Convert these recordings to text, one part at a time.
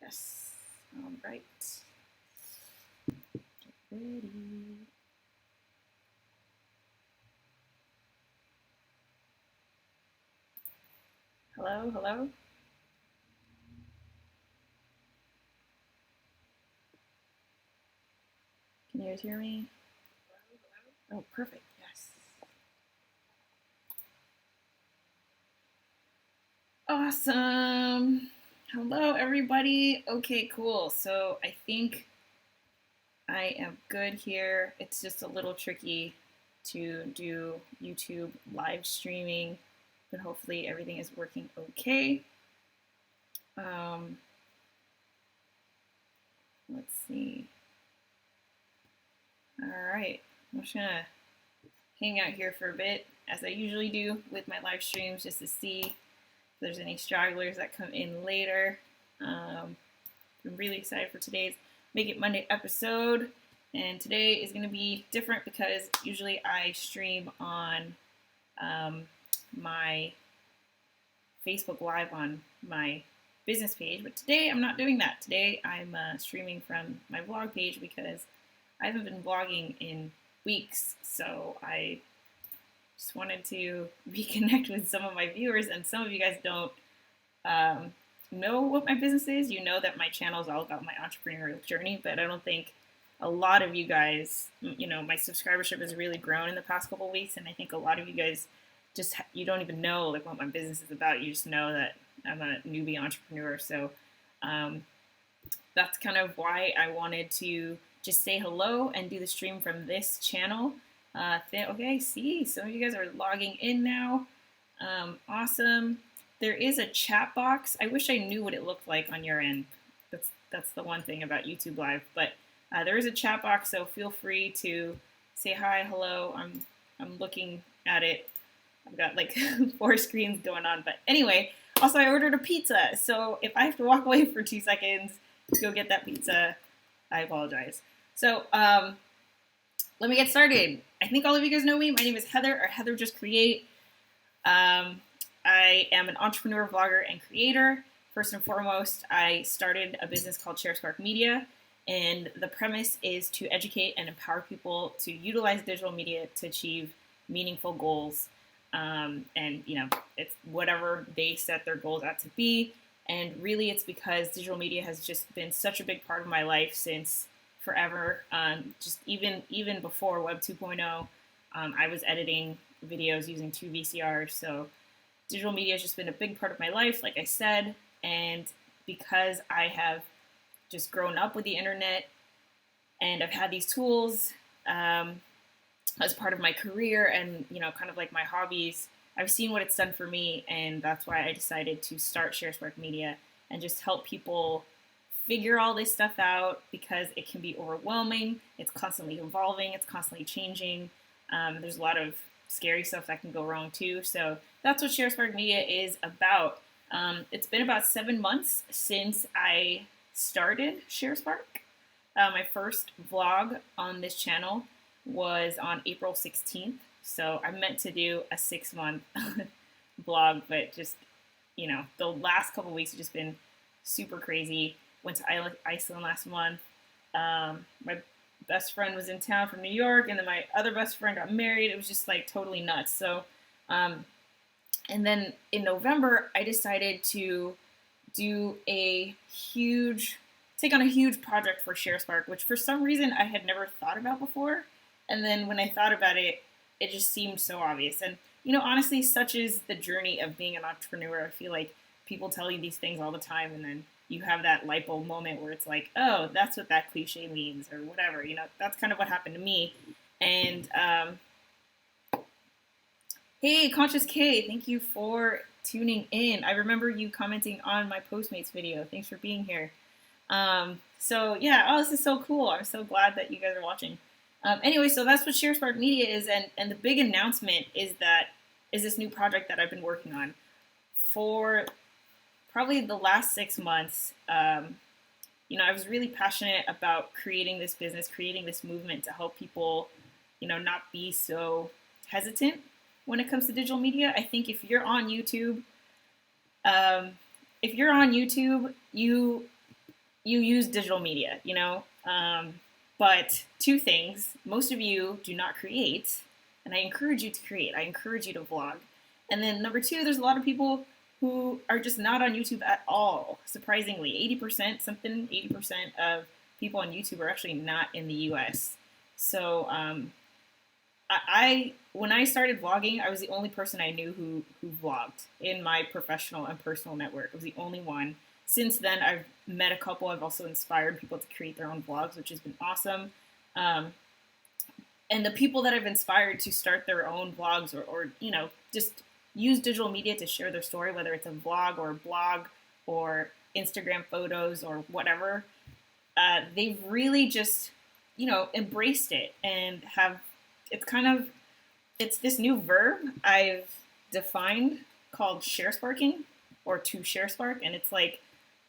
Yes. All right. Get ready. Hello, hello. Can you guys hear me? Oh, perfect. Yes. Awesome. Hello, everybody. Okay, cool. So I think I am good here. It's just a little tricky to do YouTube live streaming, but hopefully everything is working okay. Um, let's see. All right. I'm just going to hang out here for a bit, as I usually do with my live streams, just to see if there's any stragglers that come in later. I'm really excited for today's Make It Monday episode. And today is going to be different because usually I stream on my Facebook Live on my business page, but today I'm not doing that. Today I'm streaming from my vlog page because I haven't been vlogging in weeks, so I just wanted to reconnect with some of my viewers, and some of you guys don't know what my business is. You know that my channel is all about my entrepreneurial journey, but I don't think a lot of you guys, my subscribership has really grown in the past couple of weeks, and I think a lot of you guys just you don't even know like what my business is about. You just know that I'm a newbie entrepreneur. So that's kind of why I wanted to just say hello and do the stream from this channel. Okay, see, some of you guys are logging in now. Awesome. There is a chat box. I wish I knew what it looked like on your end. That's the one thing about YouTube Live. But there is a chat box, so feel free to say hi, hello. I'm looking at it. I've got like 4 screens going on. But anyway, also I ordered a pizza. So if I have to walk away for 2 seconds to go get that pizza, I apologize. So let me get started. I think all of you guys know me. My name is Heather, or Heather Just Create. I am an entrepreneur, vlogger, and creator. First and foremost, I started a business called ShareSpark Media, and the premise is to educate and empower people to utilize digital media to achieve meaningful goals. And it's whatever they set their goals out to be. And really, it's because digital media has just been such a big part of my life since forever. Just even before Web 2.0, I was editing videos using 2 VCRs. So digital media has just been a big part of my life, like I said. And because I have just grown up with the internet and I've had these tools as part of my career and, kind of like my hobbies, I've seen what it's done for me. And that's why I decided to start ShareSpark Media and just help people figure all this stuff out, because it can be overwhelming. It's constantly evolving. It's constantly changing. There's a lot of scary stuff that can go wrong too. So that's what ShareSpark Media is about. It's been about 7 months since I started ShareSpark. My first vlog on this channel was on April 16th. So I meant to do a 6-month vlog, but just, the last couple weeks have just been super crazy. Went to Iceland last month. My best friend was in town from New York, and then my other best friend got married. It was just like totally nuts. So, and then in November, I decided to take on a huge project for ShareSpark, which for some reason I had never thought about before. And then when I thought about it, it just seemed so obvious. And, honestly, such is the journey of being an entrepreneur. I feel like people tell you these things all the time, and then you have that light bulb moment where it's like, oh, that's what that cliche means, or whatever. That's kind of what happened to me. And hey, Conscious K, thank you for tuning in. I remember you commenting on my Postmates video. Thanks for being here. So yeah, this is so cool. I'm so glad that you guys are watching. Anyway, so that's what ShareSpark Media is, and the big announcement is this new project that I've been working on for probably the last 6 months. I was really passionate about creating this business, creating this movement to help people, not be so hesitant when it comes to digital media. I think if you're on YouTube, if you're on YouTube, you use digital media, but two things: most of you do not create, and I encourage you to create. I encourage you to vlog. And then number two, there's a lot of people who are just not on YouTube at all. Surprisingly, 80%, something 80% of people on YouTube are actually not in the U.S. So I when I started vlogging, I was the only person I knew who vlogged in my professional and personal network. I was the only one. Since then, I've met a couple. I've also inspired people to create their own vlogs, which has been awesome. Um, and the people that I've inspired to start their own vlogs or just use digital media to share their story, whether it's a vlog or a blog or Instagram photos or whatever, they've really just embraced it and have it's this new verb I've defined called share sparking or to share spark, and it's like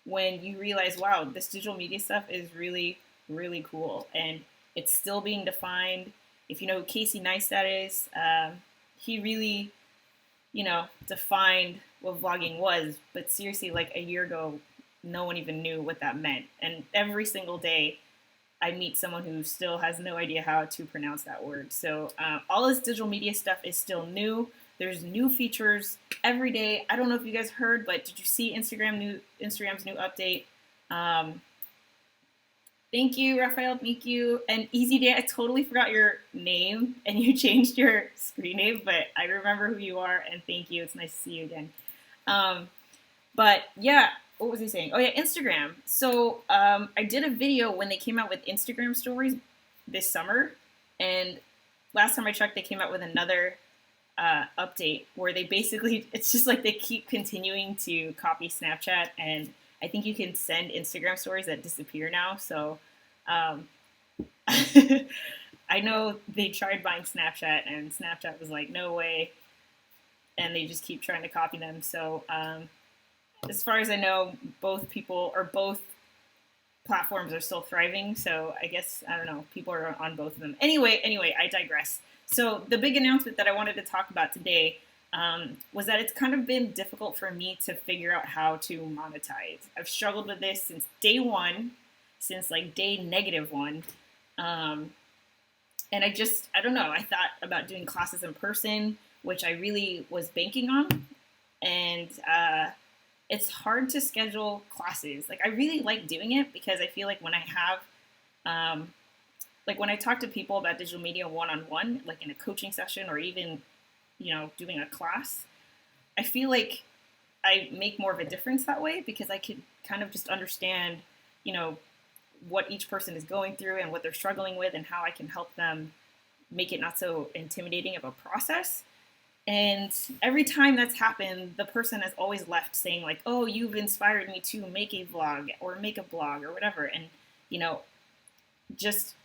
when you realize, wow, this digital media stuff is really, really cool, and it's still being defined. If you know who Casey Neistat is, he really, defined what vlogging was. But seriously, like a year ago, no one even knew what that meant. And every single day, I meet someone who still has no idea how to pronounce that word. So all this digital media stuff is still new. There's new features every day. I don't know if you guys heard, but did you see Instagram's new update? Thank you, Raphael. Thank you. And Easy Day, I totally forgot your name and you changed your screen name, but I remember who you are and thank you. It's nice to see you again. But yeah, what was he saying? Oh yeah, Instagram. So I did a video when they came out with Instagram stories this summer, and last time I checked, they came out with another update where they basically, it's just like they keep continuing to copy Snapchat, and I think you can send Instagram stories that disappear now. So I know they tried buying Snapchat, and Snapchat was like, no way, and they just keep trying to copy them. So as far as I know, both platforms are still thriving. So I guess, I don't know, people are on both of them. Anyway, I digress. So the big announcement that I wanted to talk about today was that it's kind of been difficult for me to figure out how to monetize. I've struggled with this since day one, since like day -1. And I don't know, I thought about doing classes in person, which I really was banking on. And it's hard to schedule classes. Like I really like doing it because I feel like when I have, like when I talk to people about digital media one-on-one, like in a coaching session or even, doing a class, I feel like I make more of a difference that way because I can kind of just understand, what each person is going through and what they're struggling with and how I can help them make it not so intimidating of a process. And every time that's happened, the person has always left saying like, oh, you've inspired me to make a vlog or make a blog or whatever. And, just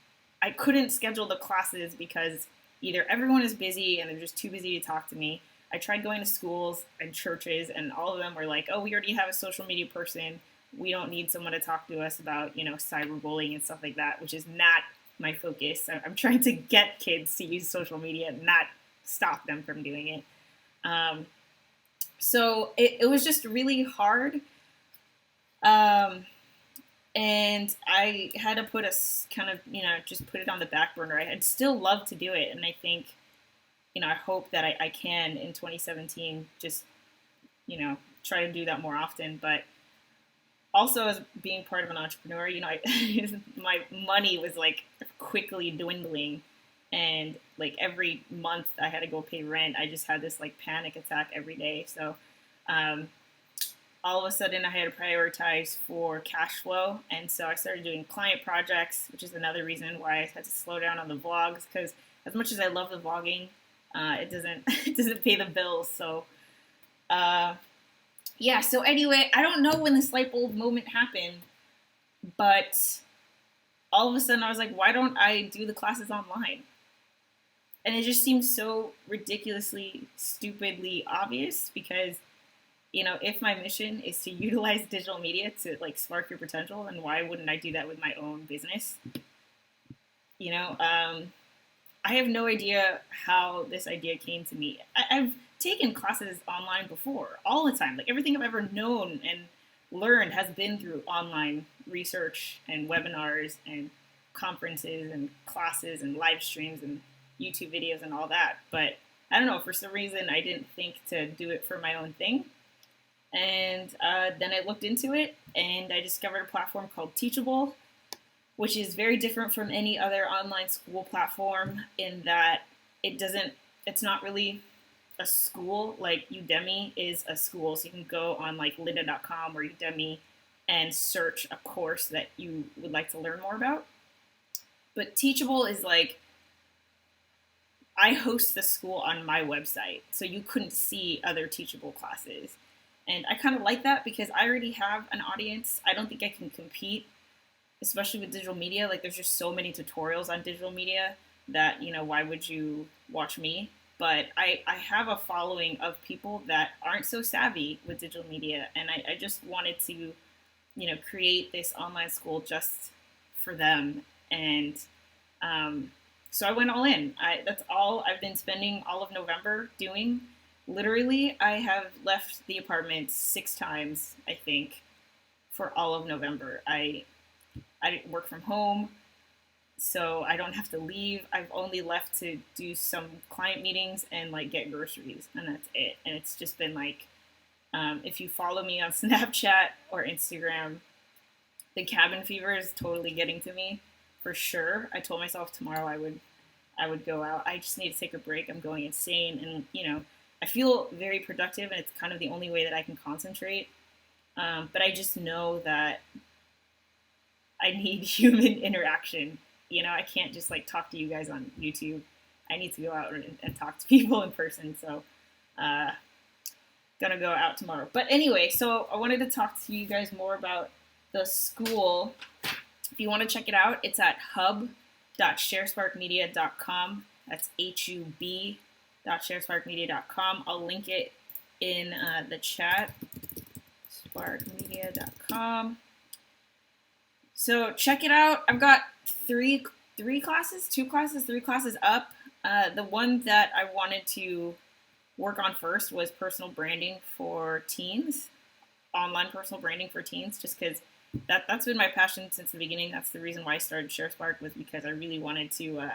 I couldn't schedule the classes because either everyone is busy and they're just too busy to talk to me. I tried going to schools and churches, and all of them were like, oh, we already have a social media person. We don't need someone to talk to us about, cyberbullying and stuff like that, which is not my focus. I'm trying to get kids to use social media, not stop them from doing it. So it was just really hard. And I had to put just put it on the back burner. I'd still love to do it. And I think, I hope that I can in 2017 just, try to do that more often. But also as being part of an entrepreneur, my money was like quickly dwindling. And like every month I had to go pay rent. I just had this like panic attack every day. So all of a sudden I had to prioritize for cash flow. And so I started doing client projects, which is another reason why I had to slow down on the vlogs, because as much as I love the vlogging, it doesn't pay the bills. So yeah, so anyway, I don't know when this light bulb moment happened, but all of a sudden I was like, why don't I do the classes online? And it just seems so ridiculously, stupidly obvious because, if my mission is to utilize digital media to like spark your potential, then why wouldn't I do that with my own business? I have no idea how this idea came to me. I've taken classes online before, all the time, like everything I've ever known and learned has been through online research and webinars and conferences and classes and live streams and YouTube videos and all that. But I don't know, for some reason, I didn't think to do it for my own thing. And then I looked into it and I discovered a platform called Teachable, which is very different from any other online school platform in that it's not really a school. Like Udemy is a school, so you can go on like lynda.com or Udemy and search a course that you would like to learn more about. But Teachable is like, I host the school on my website, so you couldn't see other Teachable classes. And I kind of like that because I already have an audience. I don't think I can compete, especially with digital media. Like, there's just so many tutorials on digital media that, why would you watch me? But I have a following of people that aren't so savvy with digital media. And I just wanted to, create this online school just for them. And so I went all in. That's all I've been spending all of November doing. Literally, I have left the apartment 6 times, I think, for all of November. I work from home, so I don't have to leave. I've only left to do some client meetings and like get groceries, and that's it. And it's just been like, if you follow me on Snapchat or Instagram, the cabin fever is totally getting to me for sure. I told myself tomorrow I would go out. I just need to take a break. I'm going insane, and I feel very productive, and it's kind of the only way that I can concentrate. But I just know that I need human interaction. I can't just like talk to you guys on YouTube. I need to go out and talk to people in person. So, gonna go out tomorrow. But anyway, so I wanted to talk to you guys more about the school. If you want to check it out, it's at hub.sharesparkmedia.com. That's hub.sharesparkmedia.com. I'll link it in the chat. Sparkmedia.com. So check it out. I've got three classes up. The one that I wanted to work on first was personal branding for teens, online personal branding for teens, just because that's been my passion since the beginning. That's the reason why I started ShareSpark, was because I really wanted to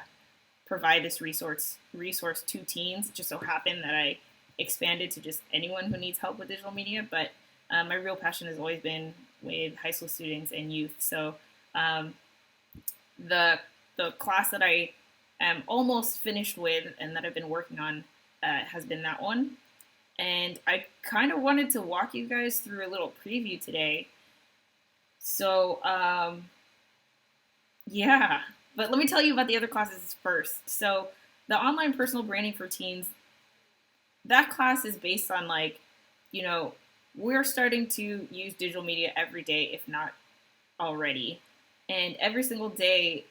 provide this resource to teens. It just so happened that I expanded to just anyone who needs help with digital media, but my real passion has always been with high school students and youth. So the class that I am almost finished with and that I've been working on has been that one. And I kind of wanted to walk you guys through a little preview today. So, yeah, but let me tell you about the other classes first. So the online personal branding for teens, that class is based on like, we're starting to use digital media every day, if not already. And every single day,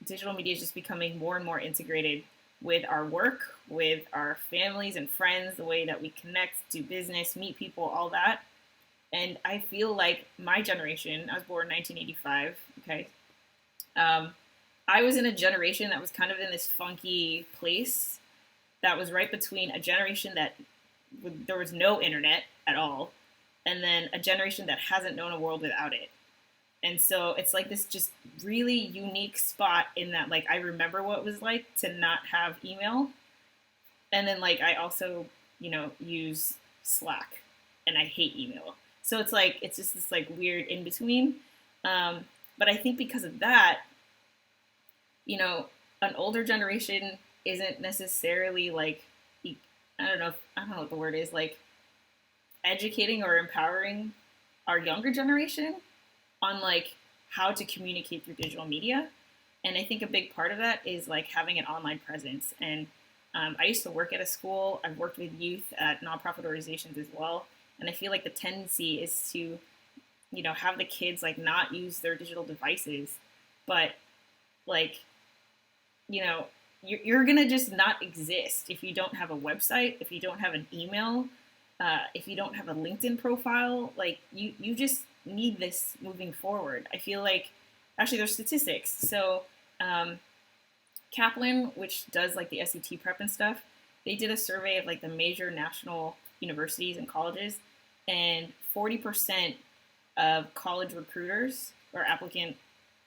digital media is just becoming more and more integrated with our work, with our families and friends, the way that we connect, do business, meet people, all that. And I feel like my generation, I was born in 1985, okay? I was in a generation that was kind of in this funky place that was right between a generation that there was no internet at all, and then a generation that hasn't known a world without it. And so it's like this just really unique spot in that, like, I remember what it was like to not have email. And then, like, I also, use Slack, and I hate email. So it's like, it's just this, like, weird in between. But I think because of that, an older generation isn't necessarily, like, I don't know what the word is, like, educating or empowering our younger generation on like how to communicate through digital media. And I think a big part of that is like having an online presence. And I used to work at a school. I've worked with youth at nonprofit organizations as well. And I feel like the tendency is to, have the kids like not use their digital devices, but like, you're going to just not exist if you don't have a website, if you don't have an email, if you don't have a LinkedIn profile. Like you just need this moving forward. I feel like, actually, there's statistics. So Kaplan, which does like the SAT prep and stuff, they did a survey of like the major national universities and colleges, and 40% of college recruiters or applicant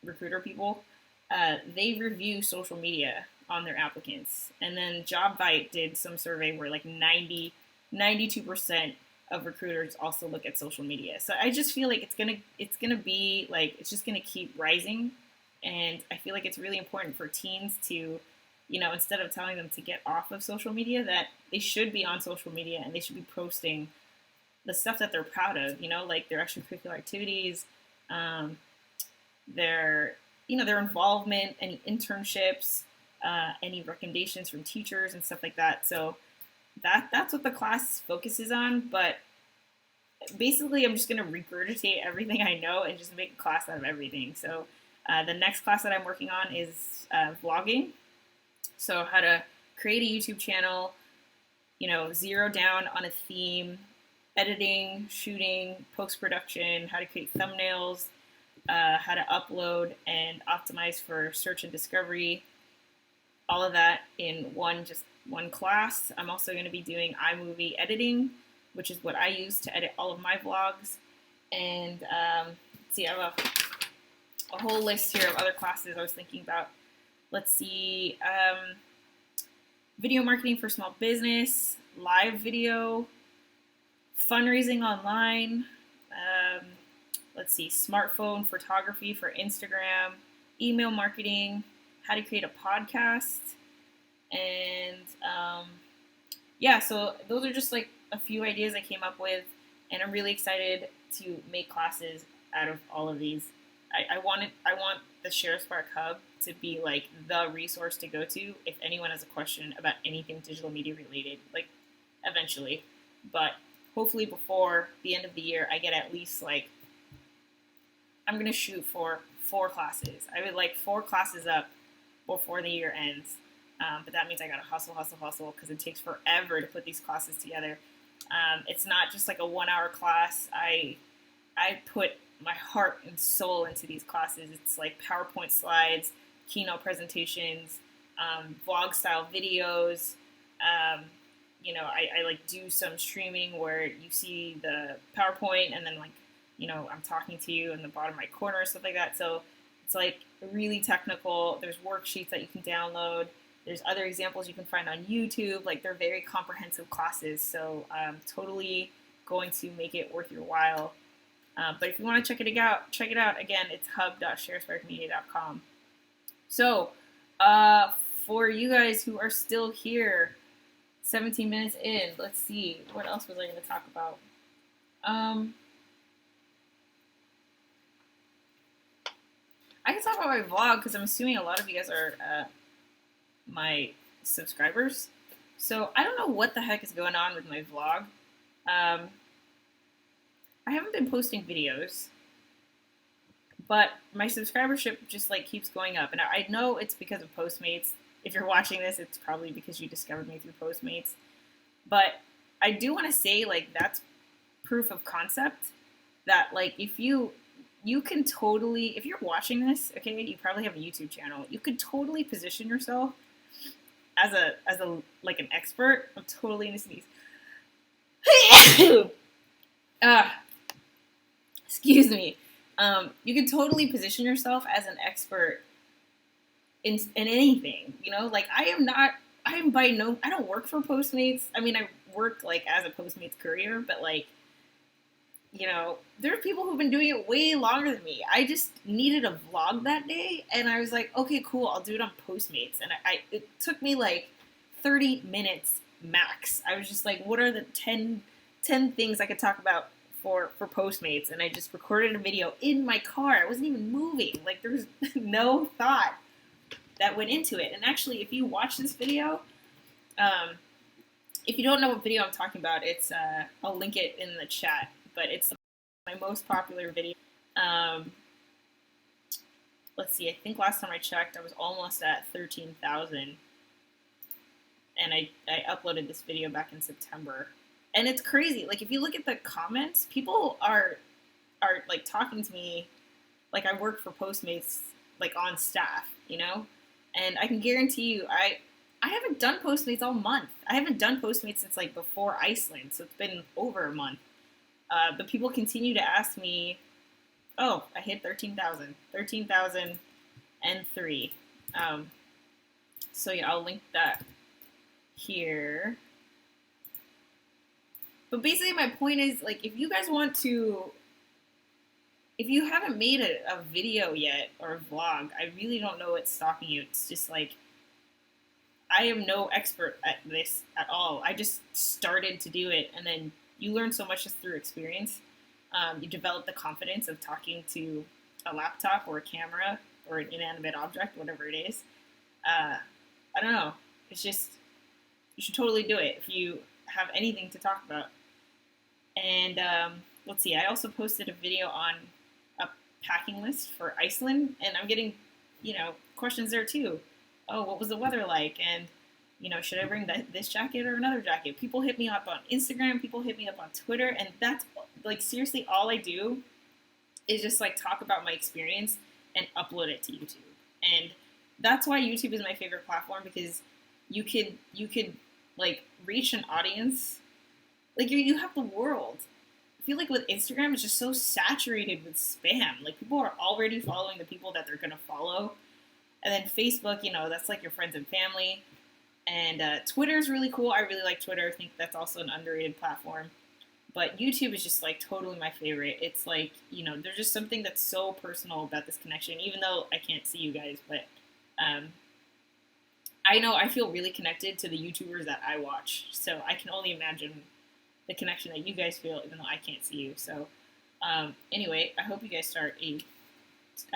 recruiter people. They review social media on their applicants. And then JobVite did some survey where like 92% of recruiters also look at social media. So I just feel like it's gonna be like it's just gonna keep rising, and I feel like it's really important for teens to, instead of telling them to get off of social media, that they should be on social media and they should be posting the stuff that they're proud of. Like their extracurricular activities, um, their involvement, any internships, any recommendations from teachers and stuff like that. So that's what the class focuses on. But basically, I'm just going to regurgitate everything I know and just make a class out of everything. So the next class that I'm working on is vlogging. So how to create a YouTube channel, zero down on a theme, editing, shooting, post-production, how to create thumbnails, how to upload and optimize for search and discovery, all of that in one class. I'm also going to be doing iMovie editing, which is what I use to edit all of my vlogs. And see, I have a whole list here of other classes I was thinking about. Let's see, video marketing for small business, live video, fundraising online, let's see, smartphone photography for Instagram, email marketing, how to create a podcast, and yeah, so those are just like a few ideas I came up with, and I'm really excited to make classes out of all of these. I want the ShareSpark Hub to be like the resource to go to if anyone has a question about anything digital media related, like eventually. But hopefully before the end of the year, I get at least like, I'm going to shoot for 4 classes. I would like 4 classes up before the year ends. But that means I got to hustle, because it takes forever to put these classes together. It's not just like a 1-hour class. I put my heart and soul into these classes. It's like PowerPoint slides, keynote presentations, vlog style videos. I like do some streaming where you see the PowerPoint and then like, I'm talking to you in the bottom right corner, stuff like that. So it's like really technical. There's worksheets that you can download. There's other examples you can find on YouTube. Like they're very comprehensive classes. So totally going to make it worth your while. But if you want to check it out. Again, it's hub.sharesparkmedia.com. So for you guys who are still here, 17 minutes in, let's see, what else was I going to talk about? I can talk about my vlog because I'm assuming a lot of you guys are my subscribers. So I don't know what the heck is going on with my vlog. I haven't been posting videos, but my subscribership just like keeps going up, and I know it's because of Postmates. If you're watching this, it's probably because you discovered me through Postmates. But I do want to say like that's proof of concept that like if you can totally, if you're watching this, okay, you probably have a YouTube channel. You could totally position yourself as a like an expert. I'm totally gonna sneeze. Excuse me. You can totally position yourself as an expert in anything. Like I don't work for Postmates. I mean, I work like as a Postmates courier, but like, there are people who've been doing it way longer than me. I just needed a vlog that day, and I was like, okay, cool, I'll do it on Postmates. And it took me like 30 minutes max. I was just like, what are the 10 things I could talk about for Postmates? And I just recorded a video in my car. I wasn't even moving. Like, there was no thought that went into it. And actually, if you watch this video, if you don't know what video I'm talking about, it's I'll link it in the chat. But it's my most popular video. Let's see, I think last time I checked, I was almost at 13,000. And I uploaded this video back in September. And it's crazy. Like, if you look at the comments, people are like talking to me like I work for Postmates, like on staff, And I can guarantee you, I haven't done Postmates all month. I haven't done Postmates since like before Iceland, so it's been over a month. But people continue to ask me, Oh, I hit 13,000. 13,003. Um, so yeah, I'll link that here. But basically, my point is like, if you guys want to, if you haven't made a video yet or a vlog, I really don't know what's stopping you. It's just like, I am no expert at this at all. I just started to do it, and then you learn so much just through experience. You develop the confidence of talking to a laptop or a camera or an inanimate object, whatever it is. I don't know. It's just, you should totally do it if you have anything to talk about. And let's see, I also posted a video on a packing list for Iceland, and I'm getting, questions there too. Oh, what was the weather like? And, should I bring this jacket or another jacket? People hit me up on Instagram, people hit me up on Twitter, and that's like seriously all I do is just like talk about my experience and upload it to YouTube. And that's why YouTube is my favorite platform, because you could like reach an audience. Like you have the world. I feel like with Instagram, it's just so saturated with spam. Like people are already following the people that they're gonna follow, and then Facebook, that's like your friends and family. And Twitter is really cool. I really like Twitter. I think that's also an underrated platform. But YouTube is just like totally my favorite. It's like, there's just something that's so personal about this connection, even though I can't see you guys. But um, I know I feel really connected to the YouTubers that I watch. So I can only imagine the connection that you guys feel, even though I can't see you. So anyway, I hope you guys I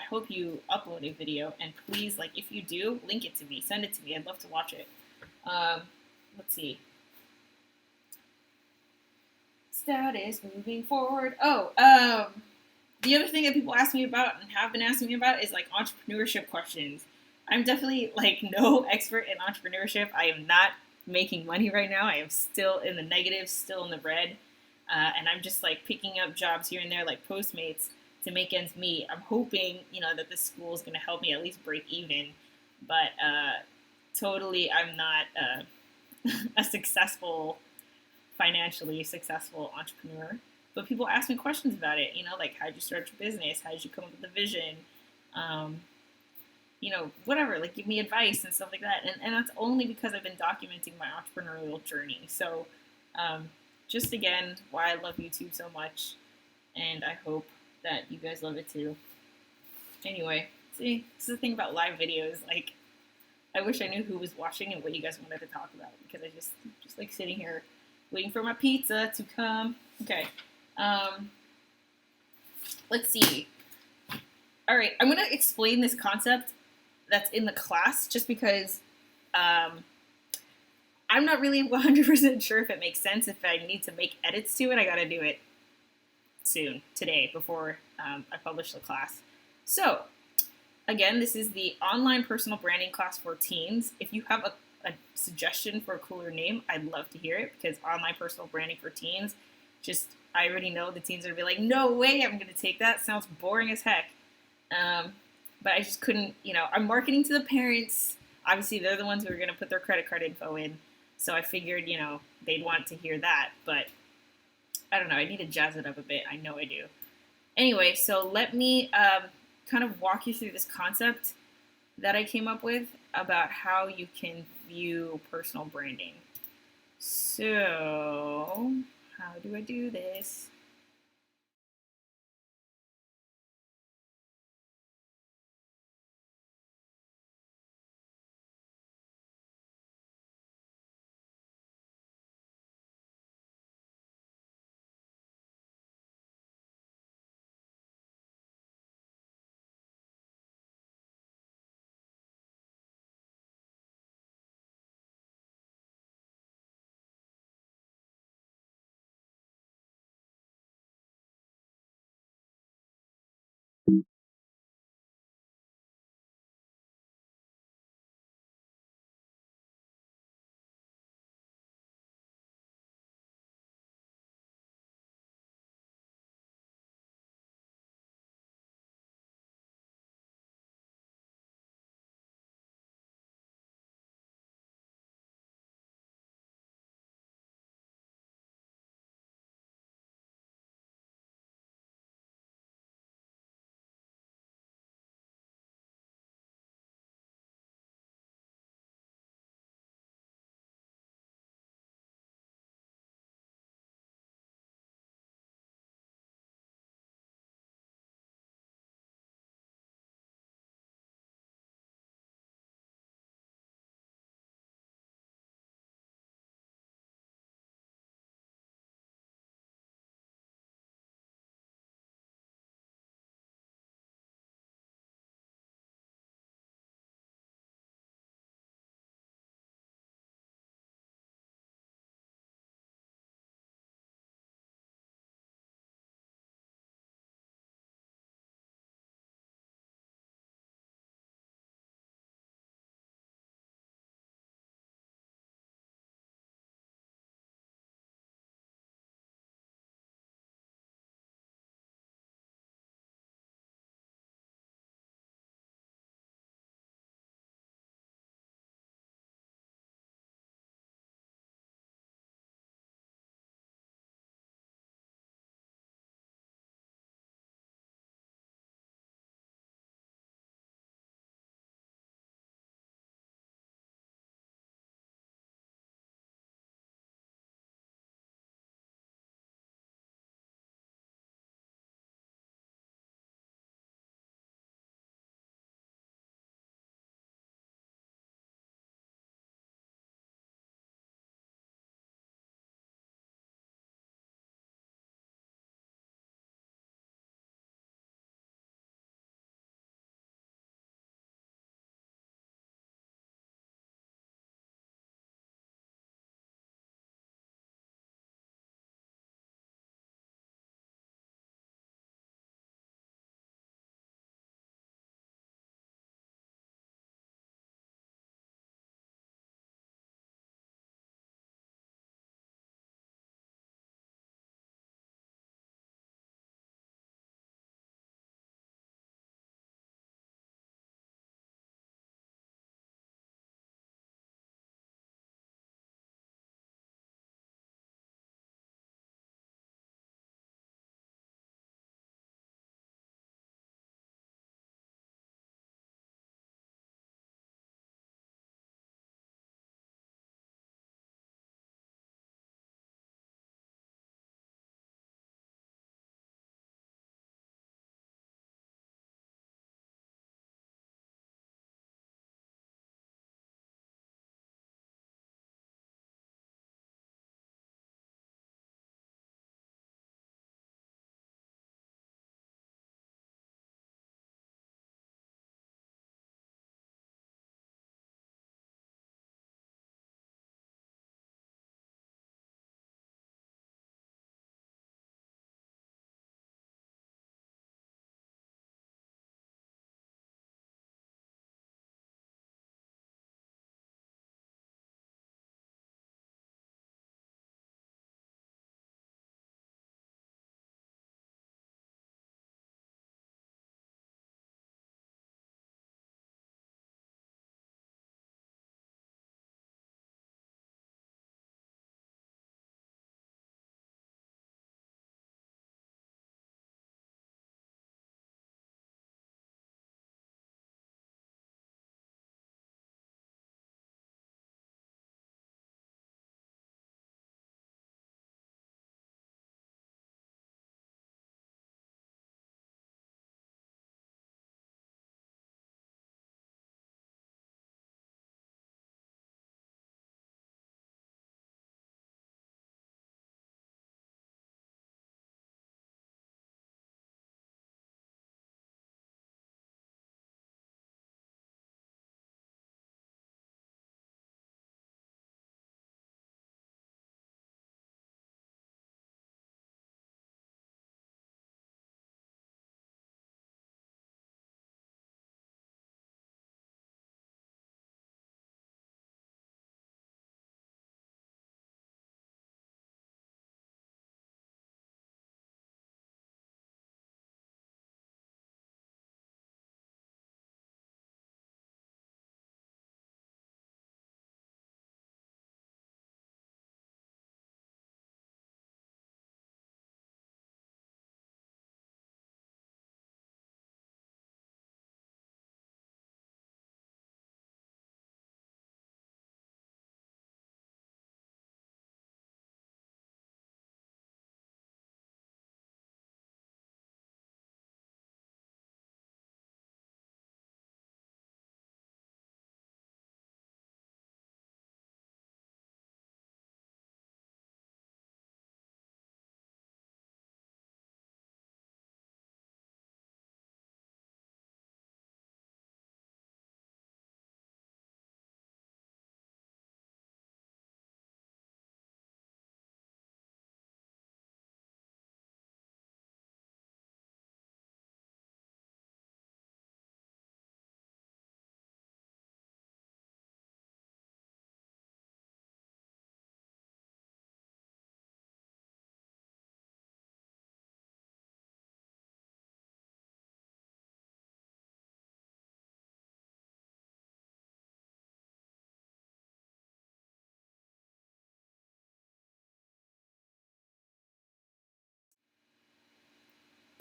hope you upload a video, and please, like, if you do, link it to me, send it to me. I'd love to watch it. Let's see. Status moving forward. Oh, the other thing that people ask me about and have been asking me about is like entrepreneurship questions. I'm definitely like no expert in entrepreneurship. I am not making money right now. I am still in the negative, still in the red, and I'm just like picking up jobs here and there, like Postmates, to make ends meet. I'm hoping that this school is going to help me at least break even, but totally, I'm not a financially successful entrepreneur. But people ask me questions about it, like how'd you start your business? How did you come up with the vision? Um, whatever, like give me advice and stuff like that. And that's only because I've been documenting my entrepreneurial journey. So just again, why I love YouTube so much. And I hope that you guys love it too. Anyway, see, this is the thing about live videos. Like, I wish I knew who was watching and what you guys wanted to talk about, because I just like sitting here waiting for my pizza to come. Okay. Let's see. All right, I'm going to explain this concept that's in the class just because I'm not really 100% sure if it makes sense. If I need to make edits to it, I got to do it soon, today, before I publish the class. So, again, this is the online personal branding class for teens. If you have a suggestion for a cooler name, I'd love to hear it, because online personal branding for teens, I already know the teens are going to be like, no way, I'm going to take that. Sounds boring as heck. But I just couldn't, I'm marketing to the parents. Obviously, they're the ones who are going to put their credit card info in. So I figured, they'd want to hear that. But I don't know. I need to jazz it up a bit. I know I do. Anyway, so let me kind of walk you through this concept that I came up with about how you can view personal branding. So, how do I do this?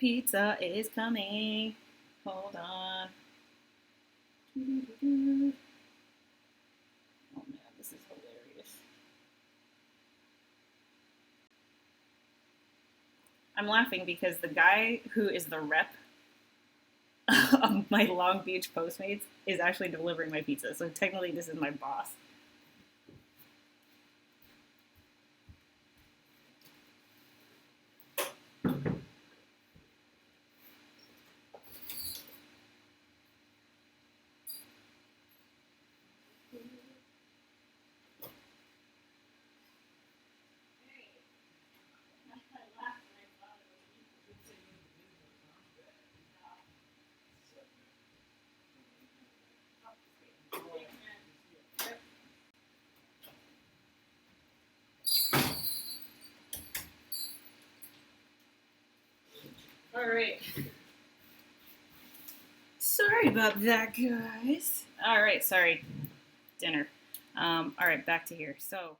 pizza is coming. Hold on. Oh man, this is hilarious. I'm laughing because the guy who is the rep of my Long Beach Postmates is actually delivering my pizza. So technically, this is my boss. All right. Sorry about that, guys. All right, sorry. Dinner. All right, back to here. So.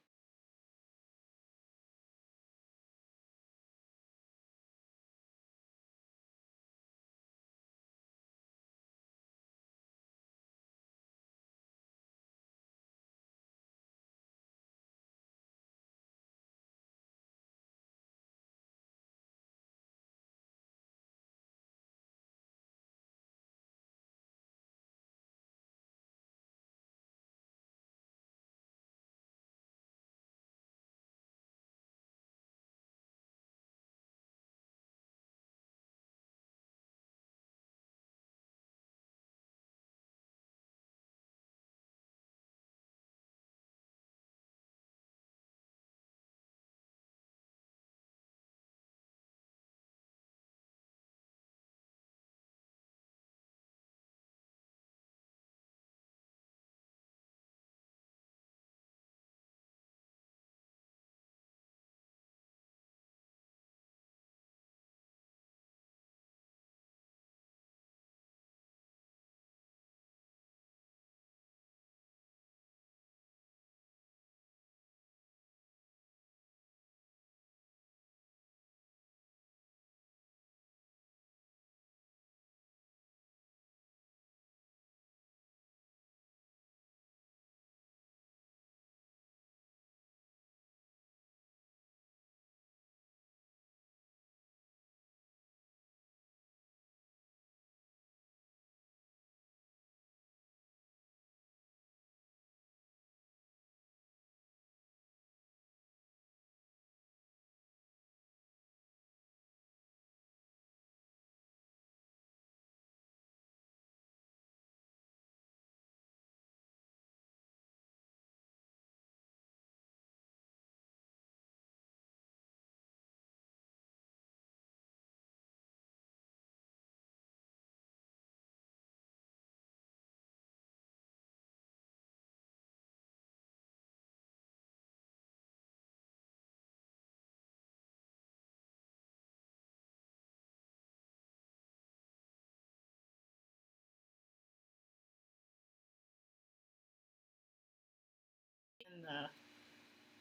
And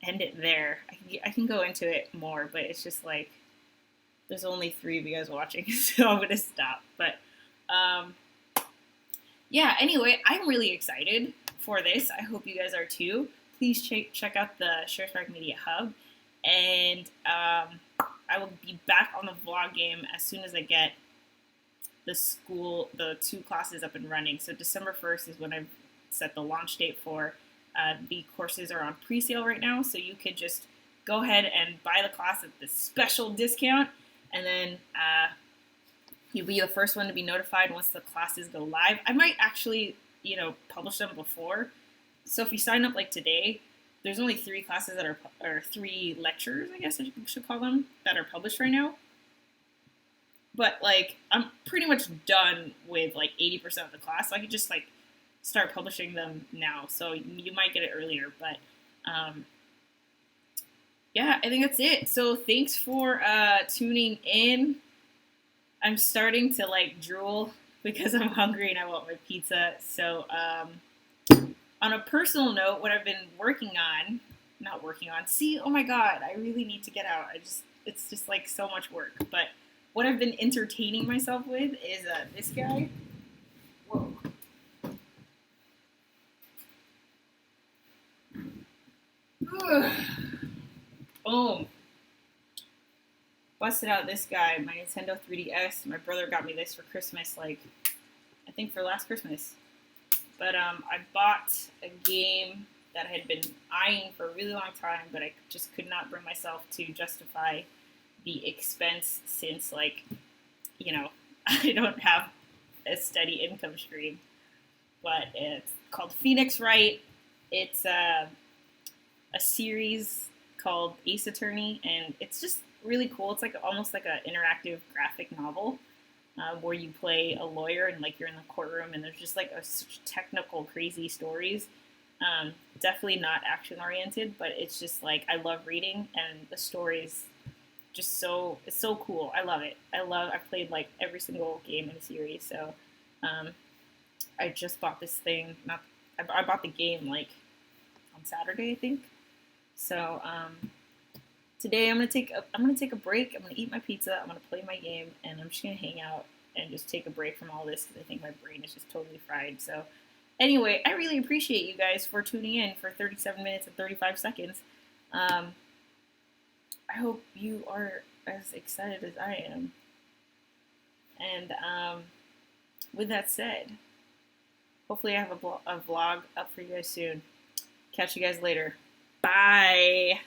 end it there. I can go into it more, but it's just like there's only 3 of you guys watching, so I'm gonna stop. But um, yeah. Anyway, I'm really excited for this. I hope you guys are too. Please check out the ShareSpark Media Hub, and I will be back on the vlog game as soon as I get the 2 classes up and running. So December 1st is when I've set the launch date for. The courses are on pre-sale right now, so you could just go ahead and buy the class at the special discount, and then you'll be the first one to be notified once the classes go live. I might actually, publish them before. So if you sign up like today, there's only 3 classes that or 3 lectures, I guess I should call them, that are published right now. But like, I'm pretty much done with like 80% of the class, so I could just like start publishing them now. So you might get it earlier, but yeah, I think that's it. So thanks for tuning in. I'm starting to like drool because I'm hungry and I want my pizza. So on a personal note, what I've been see, oh my God, I really need to get out. It's just like so much work. But what I've been entertaining myself with is this guy. Whoa. Boom. Busted out this guy, my Nintendo 3DS. My brother got me this for Christmas, like, I think for last Christmas. But I bought a game that I had been eyeing for a really long time, but I just could not bring myself to justify the expense since, like, you know, I don't have a steady income stream. But it's called Phoenix Wright. It's a series called Ace Attorney, and it's just really cool. It's like almost like an interactive graphic novel where you play a lawyer and like you're in the courtroom, and there's just like such technical, crazy stories. Definitely not action oriented, but it's just like I love reading, and the stories just it's so cool. I love it. I've played like every single game in the series, so I just bought this thing. I bought the game like on Saturday, I think. So today I'm gonna take a break. I'm gonna eat my pizza. I'm gonna play my game, and I'm just gonna hang out and just take a break from all this because I think my brain is just totally fried. So anyway, I really appreciate you guys for tuning in for 37 minutes and 35 seconds. I hope you are as excited as I am. And with that said, hopefully I have a vlog up for you guys soon. Catch you guys later. Bye.